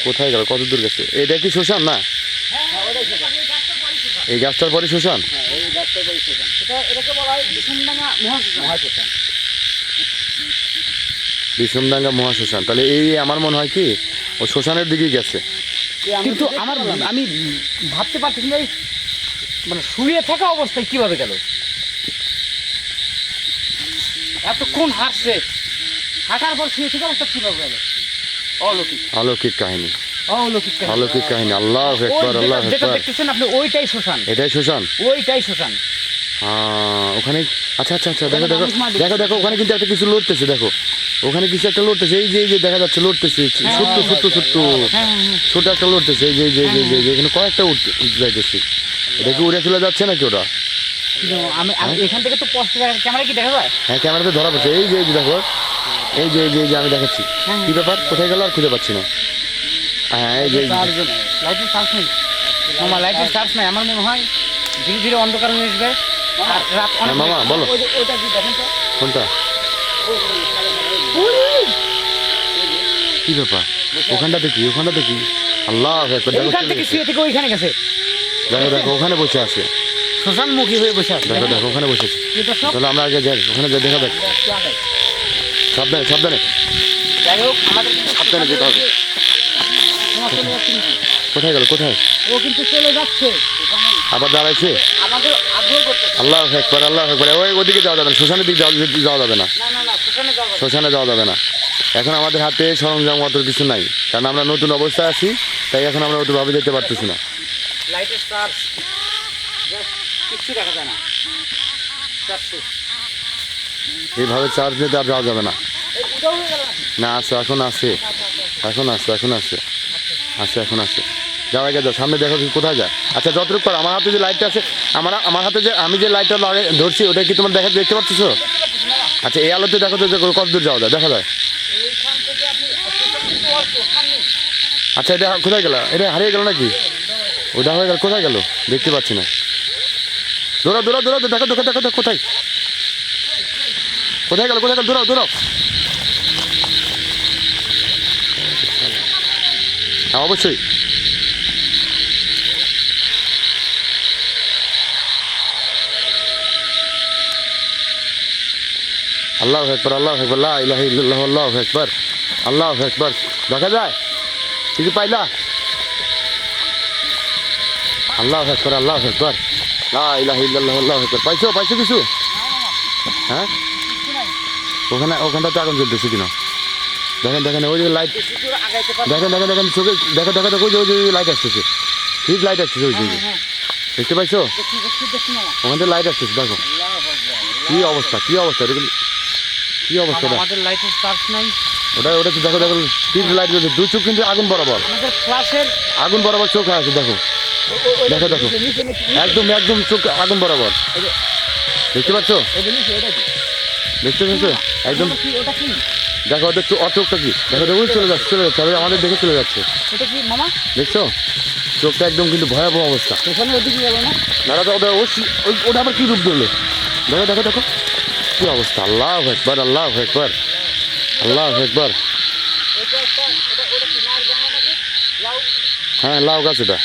কোথায় গেল? কত দূর গেছে? এটা কি শ্মশান না? এই গাছটার পরে শ্মশান? বিষমডাঙ্গা মহাশ্মশান। তাহলে এই আমার মনে হয় কি ও শ্মশানের দিকেই গেছে। কিন্তু আমি ভাবতে পারছি না মানে শুয়ে থাকা অবস্থায় কিভাবে গেল? এতক্ষণ হাঁটছে, হাঁটার পর শুয়ে থাকা অবস্থা কিভাবে গেল? অলৌকিক অলৌকিক কাহিনী, অলৌকিক অলৌকিক কাহিনী। আল্লাহু আকবার, আল্লাহু যেটা আকবার। দেখতেছেন আপনি ওইটাই শ্মশান, এটাই শ্মশান, ওইটাই শ্মশান। ওখানে আচ্ছা আচ্ছা আচ্ছা, দেখো দেখো দেখো দেখো, ওখানে কিন্তু একটা কিছু লড়তেছে, দেখো ওখানে কিছু একটা লড়তেছে। এই যে এই যে দেখা যাচ্ছে লড়তেছে, ছোট্ট ছোট্ট ছোট্ট ছোট একটা লড়তেছে। এই যে এই যে এই যে এখানে কয়েকটা উঠতে যাইতেছে। এটা কি উড়ে চলে যাচ্ছে নাকি ওরা? আমি এখান থেকে তো পোস্ট ক্যামেরা কি দেখা যায়? হ্যাঁ, ক্যামেরাতে ধরা পড়ছে। এই যে এই যে দেখো, এই যে এই যে এই যে আমি দেখাচ্ছি। কি ব্যাপার, কোথায় গেল আর খুঁজে পাচ্ছি না। হ্যাঁ, এই যে লাইটের চার্জ নেই মামা, লাইটের চার্জ নাই। আমার মনে হয় ধীরে ধীরে অন্ধকার হয়ে আসবে আর রাত অনেক। মামা বলো ওইটা কি দেখেন তো, কোনটা? কি ব্যাপার, ওখানটাতে কি? ওখানটাতে কি? আল্লাহ একবার দেখো, এইখান থেকে শুয়ে থেকে ওইখানে গেছে। দেখো দেখো ওখানে বসে আছে, শ্মশানমুখী হয়ে বসে আছে। দেখো দেখো ওখানে বসে আছে। তাহলে আমরা আগে যাই, ওখানে যাই, দেখা দেখ। সাবধানে সাবধানে যাই হোক, আমাদের সাবধানে যেতে হবে। কোথায় গেল? কোথায়? ও কিন্তু চলে যাচ্ছে, আবার দাঁড়াইছে। আমাদের আগ্রহ করতে। আল্লাহ একবার, আল্লাহ একবার। ওদিকে যাওয়া যাবে না, শ্মশানের দিকে যাওয়া যাবে না, না না না, শ্মশানে যাবো। শ্মশানে যাওয়া যাবে না। এখন আমাদের হাতে সরঞ্জাম অত কিছু নাই, কারণ আমরা নতুন অবস্থায় আছি, তাই এখন আমরা অতভাবে যেতে পারতেছি না। লাইটের চার্জ কিচ্ছু দেখা যায় না। এইভাবে চার্জ নিতে আর যাওয়া যাবে না। উদাও হয়ে গেল নাকি? না, আছে, এখন আছে, এখন আছে, এখন আছে, আছে, এখন আছে। যাও আগে যাও, সামনে দেখো কোথায় যায়। আচ্ছা, যতটুকু পারো। আমার হাতে যে লাইটটা আছে, আমার হাতে যে আমি যে লাইটটা ধরছি, ওটা কি তোমার দেখতে পাচ্ছ? আচ্ছা, এই আলোতে দেখো তো কত দূর যাওয়া যায়, দেখা যায়। এইখান থেকে আপনি সামনে। আচ্ছা, এটা কোথায় গেল? এটা হারিয়ে গেল নাকি? ওটা হয়ে গেল, কোথায় গেল দেখতে পাচ্ছি না। দৌড়াও দৌড়াও দৌড়াও, দেখো দেখো দেখো দেখো, কোথায় কোথায় গেল, কোথায় গেল? দৌড়াও দৌড়াও। হ্যাঁ, অবশ্যই। আল্লাহু আকবার, আল্লাহু আকবার, লা ইলাহা ইল্লাল্লাহ, আল্লাহু আকবার, আল্লাহু আকবার। দেখা যায় কিছু পাইলা? আল্লাহু আকবার, আল্লাহু আকবার, লা ইলাহা ইল্লাল্লাহ, আল্লাহু আকবার। পাইছো পাইছো কিছু? হ্যাঁ, ওখানটাতে আগুন জ্বলতেছে কিনা দেখেন, দেখেন ওই যে লাইট, দেখেন দেখেন দেখেন চোখে, দেখো দেখো দেখো, ওই যে লাইট আসতেছে, ঠিক লাইট আসতেছে, ওই যে দেখতে পাইছো? ওখান থেকে লাইট আসতেছে, দেখো কি অবস্থা, কি অবস্থা, এরকম কি অবস্থা। আমাদের লাইটের চার্জ নাই। ওটা ওটা তো দেখো দেখো, তিন লাইট জ্বলছে, দুই চোখ কিন্তু আগুন বরাবর, আমাদের ফ্ল্যাশের আগুন বরাবর চোখ আছে, দেখো দেখো দেখো, একদম একদম চোখ আগুন বরাবর, দেখতে পাচ্ছ? দেখতে পাচ্ছ একদম? দেখো ওদের চোখটা কি, দেখো দেখো চলে যাচ্ছে, চলে যাচ্ছে, আমাদের দেখে চলে যাচ্ছে, দেখছো? চোখটা একদম কিন্তু ভয়াবহ অবস্থা। দাঁড়া দাও, ওটা আবার কি রূপ ধরলো, দেখো দেখো দেখো কি অবস্থা। আল্লাহু আকবার, আল্লাহু আকবার, আল্লাহু আকবার। হ্যাঁ, লাউ গাছ এটা।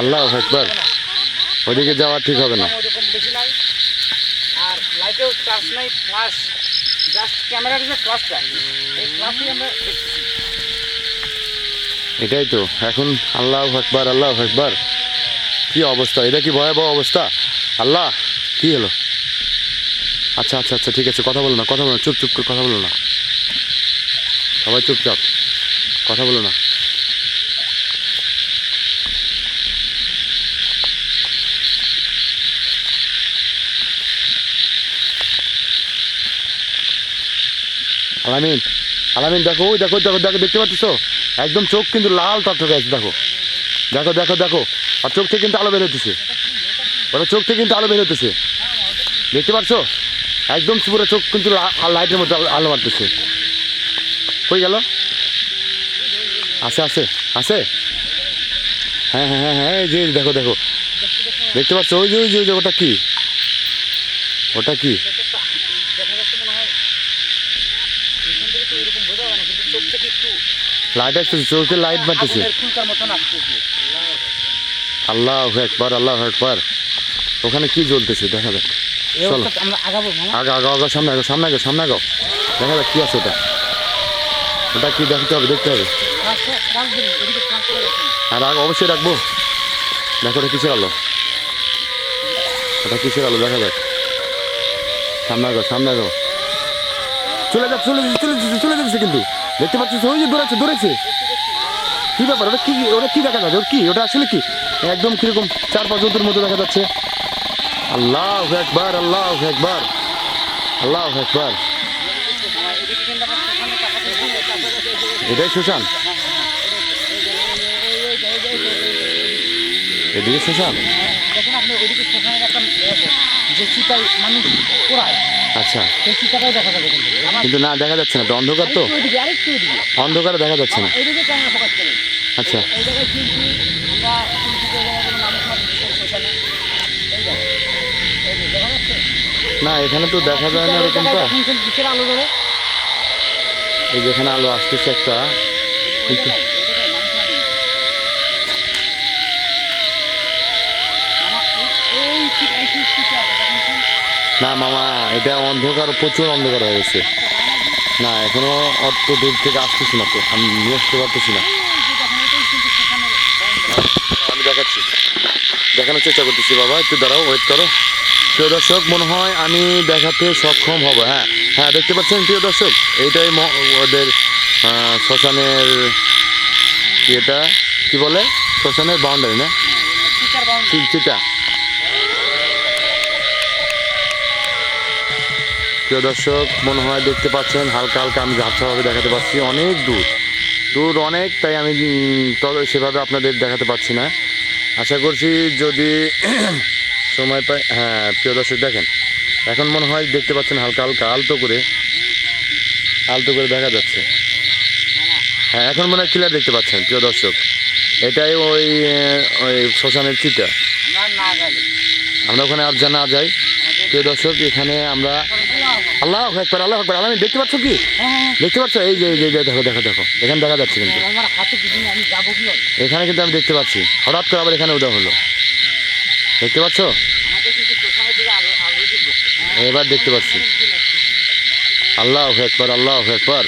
আল্লাহু আকবার, ওইদিকে যাওয়া ঠিক হবে না। আর লাইটেও চার্জ নাই, ফ্ল্যাশ জাস্ট ক্যামেরার যে ফ্ল্যাশটা, এই ফ্ল্যাশই আমরা দেখতেছি। এটাই তো এখন। আল্লাহু আকবার, আল্লাহু আকবার, কি অবস্থা, এটা কি ভয়াবহ অবস্থা। আল্লাহ, কি হলো? আচ্ছা আচ্ছা আচ্ছা, ঠিক আছে, কথা বলো না, কথা বলো না, চুপ চুপ করে কথা বলো না, সবাই চুপচাপ, কথা বলো না। আলামিন, আলামিন দেখো, ওই দেখো দেখো দেখো, দেখতে পাচ্ছ? একদম চোখ কিন্তু লাল টকটকে আছে, দেখো দেখো দেখো দেখো, আর চোখ থেকে কিন্তু আলো বেরোতেছে, ওটা চোখ থেকে কিন্তু আলো বেরোতেছে, দেখতে পাচ্ছ? একদম পুরো চোখ কিন্তু লাইটের মধ্যে আলো মারতেছে। কই গেল? আছে আছে আছে, হ্যাঁ হ্যাঁ হ্যাঁ হ্যাঁ, এই যে দেখো দেখো, দেখতে পাচ্ছ? ওই যে ওই যে ওটা কি, ওটা কি? চোখ থেকে একটু লাইট আসতেছে, চোখে লাইট মারতেছে। আগুনের ফুলকার মতন আসতেছে। আল্লাহু আকবার, আল্লাহু আকবার। ওখানে কি জ্বলতেছে দেখা যাক। এই চলো অবস্থা আমরা আগাবো মামা। আগা সামনে আগো, সামনে আগো, সামনে আগো। দেখা যাক কি আছে ওটা। ওটা কি দেখতে হবে, দেখতে হবে। রাখবেন, এদিকে ফ্লাশ করে রাখুন। আর আগে অবশ্যই রাখবো। দেখো ওটা কিসের আলো, ওটা কিসের আলো দেখা যাক। সামনে আগো, সামনে আগো। চলে যাচ্ছে, চলে যাচ্ছে কিন্তু দেখতে পাচ্ছিস, ওই যে দৌড়াচ্ছে। কি ব্যাপার, ওটা কি দেখা যাচ্ছে, ওর কি ওটা আসলে কি একদম কিরকম 4-5 জন্তুর মতো দেখা যাচ্ছে। আল্লাহু আকবার, আল্লাহু আকবার, আল্লাহু আকবার। এদিকে কিন্তু আমরা সেখানে তাকাতে পারি। এটাই শ্মশান, এদিকে শ্মশান। দেখেন আপনি ওইদিকে সেখানে একটা যে চিতায় মানুষ পোড়ায়, আচ্ছা, সেই চিতাটাও দেখা যাবে কিন্তু। কিন্তু না দেখা যাচ্ছে না তো, অন্ধকার তো, আরেকটু ওইদিকে অন্ধকারে দেখা যাচ্ছে না। এইদিকে ক্যামেরা ফোকাস করেন। আচ্ছা, এই জায়গায় কিন্তু আমরা কিন্তু এই জায়গায় কোনো মানুষ সেখানে এই জায়গায় এই যে দেখা যাচ্ছে না এখানে তো দেখা যায় না এরকমটা। কিসের আলো ধরে এই যেখানে আলো আসতেছে একটা, কিন্তু না মামা এটা অন্ধকার, প্রচুর অন্ধকার হয়ে গেছে। না এখনো অত দূর থেকে আসতেছি না তো, আমি নিয়ে আসতে পারতেছি না। আমি দেখাচ্ছি, দেখানোর চেষ্টা করতেছি বাবা, একটু দাঁড়াও, ওয়েট করো। প্রিয় দর্শক, মনে হয় আমি দেখাতে সক্ষম হব। হ্যাঁ হ্যাঁ, দেখতে পাচ্ছেন প্রিয় দর্শক, এইটাই ওদের শ্মশানের কি, এটা কি বলে, শ্মশানের বাউন্ডারি না, চিতা। প্রিয় দর্শক, মনে হয় দেখতে পাচ্ছেন হালকা হালকা, আমি ঝাপসাভাবে দেখাতে পাচ্ছি, অনেক দূর অনেক, তাই আমি তবে সেভাবে আপনাদের দেখাতে পাচ্ছি না। আশা করছি যদি সময় পাই। হ্যাঁ প্রিয় দর্শক দেখেন, এখন মনে হয় দেখতে পাচ্ছেন হালকা হালকা আলতো করে দেখা যাচ্ছে। হ্যাঁ এখন মনে হয় ক্লিয়ার দেখতে পাচ্ছেন প্রিয় দর্শক, এটাই ওই শ্মশানের চিতা। আমরা ওখানে আর না যাই প্রিয় দর্শক, এখানে আমরা আল্লাহু আকবার, আল্লাহু আকবার। আমি দেখতে পাচ্ছ কি, দেখতে পাচ্ছ, এই যে দেখো এখানে দেখা যাচ্ছে কিন্তু, এখানে কিন্তু আমি দেখতে পাচ্ছি, হঠাৎ করে আবার এখানে উদয় হলো, দেখতে পাচ্ছ, এবার দেখতে পাচ্ছি। আল্লাহু আকবার, আল্লাহু আকবার,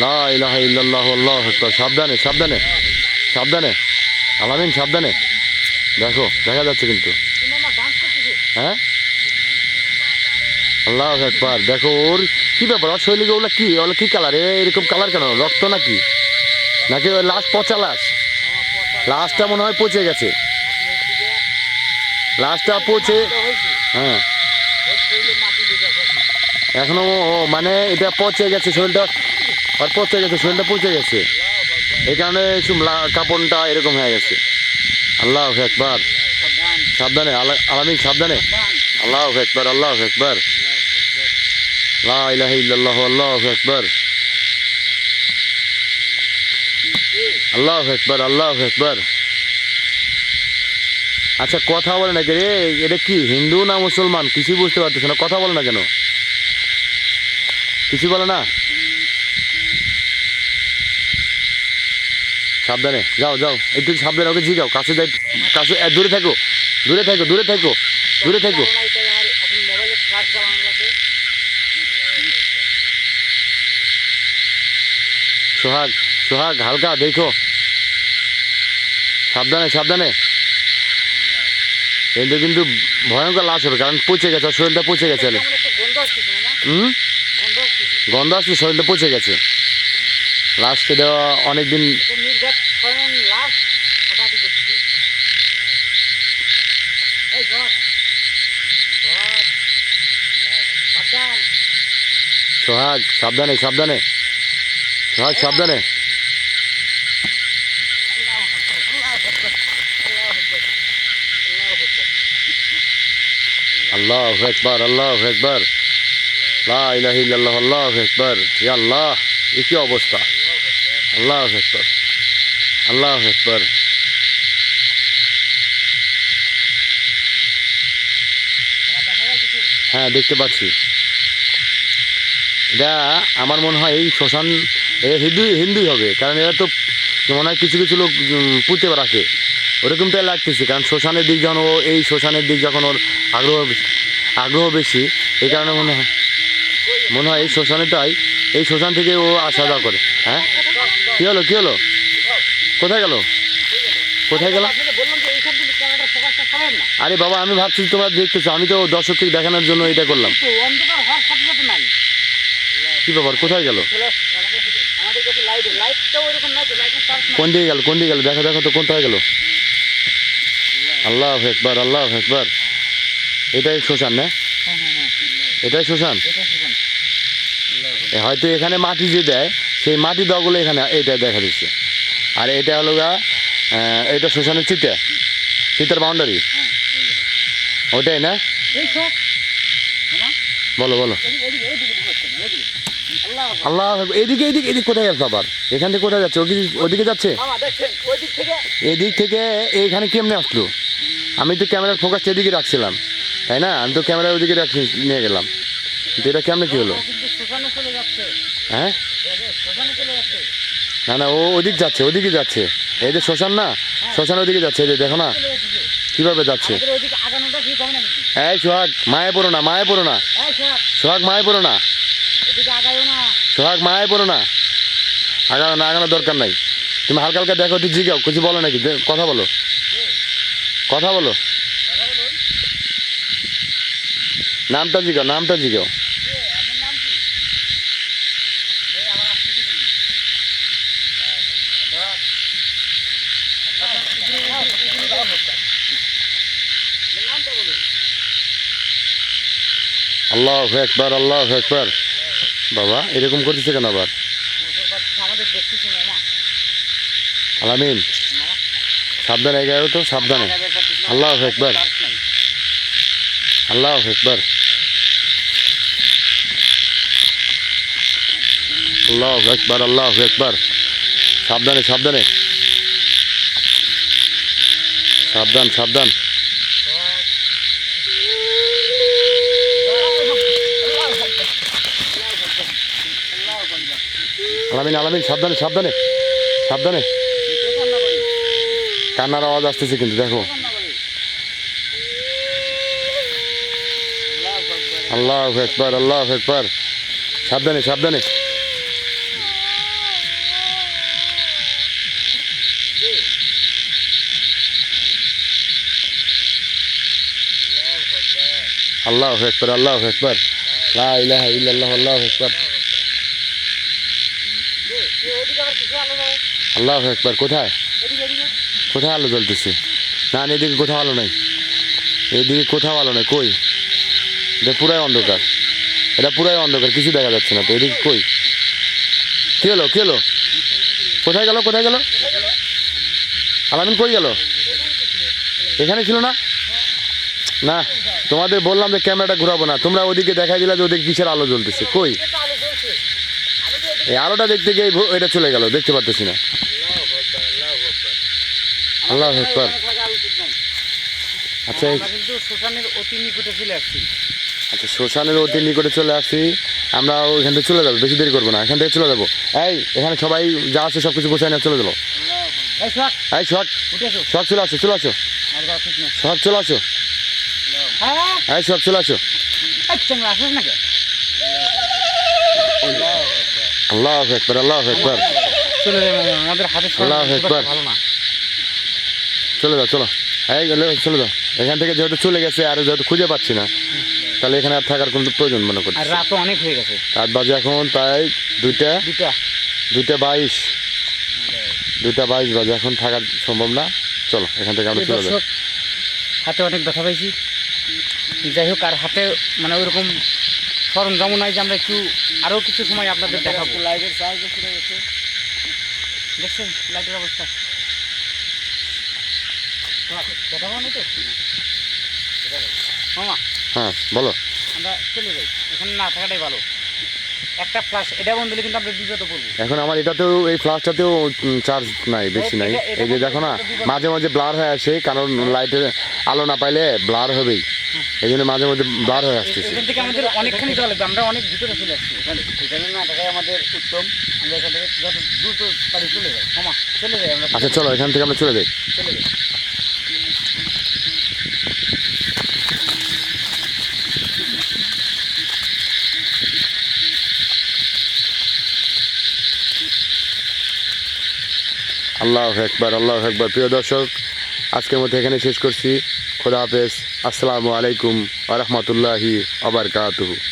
লা ইলাহা ইল্লাল্লাহু, আল্লাহু আকবার। সাবধানে সাবধানে সাবধানে আলামিন, সাবধানে। দেখো দেখা যাচ্ছে কিন্তু, হ্যাঁ আল্লাহু আকবার। দেখো ওর কি ব্যাপার, ওর শৈলীকে ওগুলো কি কালার, এরকম কালার কেন, রক্ত নাকি ওই লাশ, পচা লাশটা মনে হয় পচে গেছে, লাশটা পচে। হ্যাঁ এখনো মানে এটা পচে গেছে, শরীরটা পচে গেছে, এই কারণে কাপড়টা এরকম হয়ে গেছে। আল্লাহু আকবার, সাবধানে আলামিন, সাবধানে। আল্লাহু আকবার, আল্লাহু আকবার, লা ইলাহা ইল্লাল্লাহু, আল্লাহু আকবার, আল্লাহু আকবার, আল্লাহু আকবার। আচ্ছা কথা বলে না রে, এটা কি হিন্দু না মুসলমান কিছুই বুঝতে পারতেছে না, কথা বলে না কেন, কিছু বলে না। সাবধানে যাও একটু সাবধানে, ওকে জিগাও, কাছে যাই, কাছে দূরে থাকো। সোহাগ হালকা দেখো, সাবধানে। কিন্তু ভয়ঙ্কর লাশ হবে, কারণ পচে গেছে, শরীরটা পচে গেছে। গন্ধ আসছে, শরীরটা পচে গেছে, লাশটা দেওয়া অনেকদিন। সোহাগ সাবধানে, সোহাগ সাবধানে। আল্লাহু আকবার, আল্লাহু আকবার, লা ইলাহা ইল্লাল্লাহু, আল্লাহু আকবার। ইয়া আল্লাহ, এ কি অবস্থা, আল্লাহু আকবার, আল্লাহু আকবার। হ্যাঁ দেখতে পাচ্ছি, এটা আমার মনে হয় এই শ্মশান এরা হিন্দুই হবে, কারণ এরা তো মনে হয় কিছু কিছু লোক পুঁতে রাখে, ওরকমটাই লাগতেছে। কারণ শ্মশানের দিক যখন ও এই শ্মশানের দিক যখন ওর আগ্রহ বেশি, এই কারণে মনে হয় এই শ্মশান থেকে ও আসা যাওয়া করে। হ্যাঁ, কী হলো কোথায় গেল? বললাম যে এইখান থেকে ক্যামেরাটা ফোকাসটা সরাবেন না। আরে বাবা, আমি ভাবছি তোমরা দেখতেছো, আমি তো দর্শককে দেখানোর জন্য এটা করলাম। তো অন্ধকার হওয়ার সাথে সাথে নাই। কি ব্যাপার, কোথায় গেল? আমাদের কাছে লাইটটাও এরকম নাই তো, লাইটের চার্জ নাই। কোন দিকে গেল দেখো তো কোথায় গেল। আল্লাহু আকবার। এটাই শ্মশান না? হ্যাঁ, এটাই শ্মশান। এটা সেখানে। হয়তো এখানে মাটি যে দেয়, সেই মাটি দেওয়াগুলো এখানে এটা দেখা দিচ্ছে। আর এটা হলো এটা শ্মশানের চিতার বাউন্ডারি, ওটাই না? এই সব বলো। এইদিকে ঢুকাচ্ছে না, এইদিকে। আল্লাহ, এদিকে কোথায় যাচ্ছে আবার? এখান থেকে কোথায় যাচ্ছে? ওদিকে যাচ্ছে? মামা দেখছেন ওই দিক থেকে এদিক থেকে এইখানে কেমনে আসলো? আমি তো ক্যামেরার ফোকাস এদিকে রাখছিলাম, তাই না? আমি তো ক্যামেরা ওদিকে নিয়ে গেলাম, কিন্তু এটা কেমনে কি হলো? কিন্তু শ্মশানে চলে যাচ্ছে। হ্যাঁ, শ্মশানে চলে যাচ্ছে। না ও ওদিকে যাচ্ছে। এই যে শ্মশান না, শ্মশানের ওদিকে যাচ্ছে। এই যে দেখো না চলে যাচ্ছে। কিভাবে যাচ্ছে। আমাদের ওইদিকে আগানোটা ঠিক হবে না কিন্তু। এই সোহাগ, মায়ে পড়ো না। এই সোহাগ, মায়ে পড়ো না। এদিকে আগায়ও না। সোহাগ, মায়ে পড়ো না। আগানোর দরকার নাই। তুমি হালকা দেখো, একটু জিগাও, কিছু বলো নাকি? কথা বলো। কথা বলুন। নামটা জিগাও। আপনার নাম কি? এই আবার আসতেছে কিন্তু। নামটা বলুন। আল্লাহু আকবার। বাবা, এরকম করতেছে কেন আবার? আমাদের দেখতেছে মামা। আলামিন, মামা সাবধানে এগাও তো, সাবধানে। আল্লাহু আকবার। সাবধানে। সাবধান। আলামিন, সাবধানে। কান্নার আওয়াজ আসতেছে কিন্তু দেখো। আল্লাহু আকবার। সাবধানে। আল্লাহু আকবার। লা ইলাহা ইল্লাল্লাহ, আল্লাহু আকবার। আল্লাহু আকবার। কোথায় আলো জ্বলতেছে? না, এদিকে কোথাও আলো নাই। কই? এটা পুরাই অন্ধকার। কিছু দেখা যাচ্ছে না তো। এদিকে কই? কি হলো? কোথায় গেল? আলামিন কই গেল? এখানে ছিল না? না, তোমাদের বললাম যে ক্যামেরাটা ঘুরাবো না, তোমরা ওদিকে দেখাই দিলা যে ওদিকে কিসের আলো জ্বলতেছে। কই? এই আলোটা দেখতে গিয়ে এটা চলে গেল, দেখতে পারতেছি না। আল্লাহু আকবার। আচ্ছা, কিন্তু শ্মশানের অতি নিকটে চলে আসছি। আমরা ওইখান থেকে চলে যাবো, বেশি দেরি করবো না, এখান থেকে চলে যাবো। এখানে সবাই যা আছে সব কিছু গোছায় নিয়ে চলে যাবো। সোহাগ, চলে আসো। সোহাগ, চলে আসো। সোহাগ, চলে আসো। আল্লাহু আকবার। আমাদের হাতে আল্লাহু আকবার। ভালো না। চলে যাও। এখান থেকে যেহেতু চলে গেছে, আর যেহেতু খুঁজে পাচ্ছি না, তাহলে এখানে আর থাকার কোনো প্রয়োজন মনে করছি। আর রাত অনেক হয়ে গেছে। রাত বাজে এখন প্রায় 2টা 22 বাজে। এখন থাকা সম্ভব না। চলো, এখান থেকে আমরা চলে যাই। হাতে অনেক ব্যথা পাইছি। যাই হোক, আর হাতে মানে ওইরকম সরঞ্জামও নাই যে আমরা আরও কিছু সময় আপনাদের দেখাবো। লাইটের চার্জ দেখছেন লাইটের অবস্থা। মামা, হ্যাঁ বলো। আমরা চলে যাই, এখানে না থাকাটাই ভালো। একটা ফ্ল্যাশ এটা বন্ধ দিলে কিন্তু আমরা বিপদে পড়বো। এখন আমার এটাতেও, এই ফ্ল্যাশটাতেও চার্জ নাই, বেশি নাই। এই যে দেখো না, মাঝে ব্লার হয়ে আসে, কারণ লাইটের আলো না পাইলে ব্লার হবেই। এই জন্য মাঝে মধ্যে বার হয়ে আসতেছি। এখান থেকে আমাদের অনেকখানি যাওয়া লাগবে, আমরা অনেক ভিতরে চলে আসছি। এখানে না থাকাই আমাদের উত্তম, আমরা এখান থেকে যত দ্রুত পারি চলে যাই। মামা চলে যাই আমরা, আচ্ছা চলো এখান থেকে আমরা চলে যাই। চলে যাই। আল্লাহু আকবার, আল্লাহু আকবার। প্রিয় দর্শক, আজকের মধ্যে এখানে শেষ করছি। খোদা হাফেজ। আসসালামু আলাইকুম ওয়া রাহমাতুল্লাহি ওয়া বারাকাতুহু।